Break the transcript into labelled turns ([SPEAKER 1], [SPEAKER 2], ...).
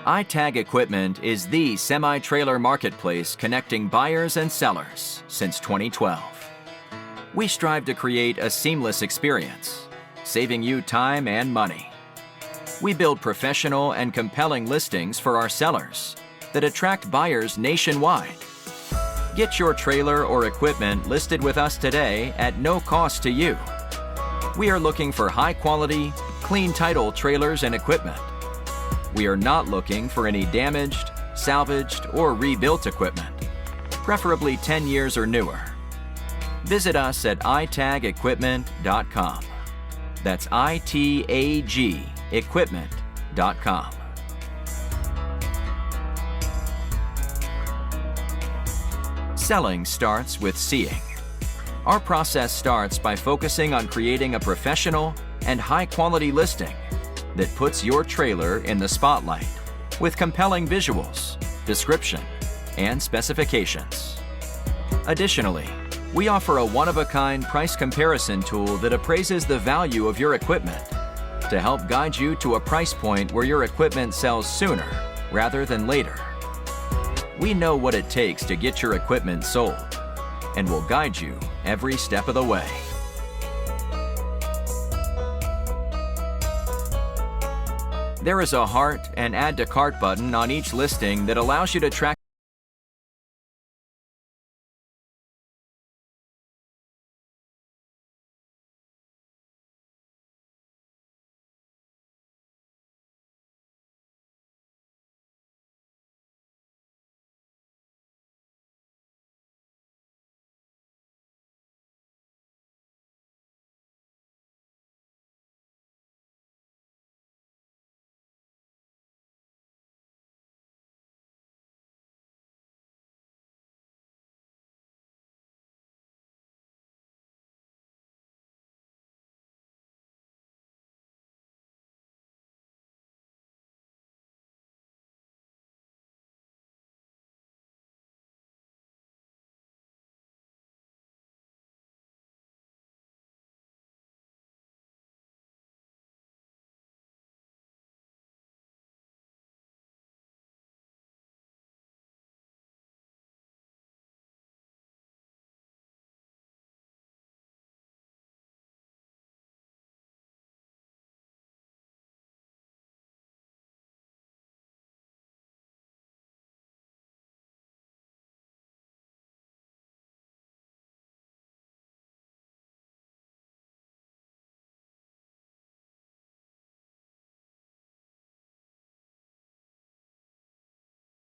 [SPEAKER 1] iTag Equipment is the semi-trailer marketplace connecting buyers and sellers since 2012. We strive to create a seamless experience, saving you time and money. We build professional and compelling listings for our sellers that attract buyers nationwide. Get your trailer or equipment listed with us today at no cost to you. We are looking for high-quality, clean title trailers and equipment. We are not looking for any damaged, salvaged, or rebuilt equipment, preferably 10 years or newer. Visit us at itagequipment.com. That's ITAG equipment.com. Selling starts with seeing. Our process starts by focusing on creating a professional and high-quality listing that puts your trailer in the spotlight with compelling visuals, description, and specifications. Additionally, we offer a one-of-a-kind price comparison tool that appraises the value of your equipment to help guide you to a price point where your equipment sells sooner rather than later. We know what it takes to get your equipment sold and will guide you every step of the way. There is a heart and add to cart button on each listing that allows you to track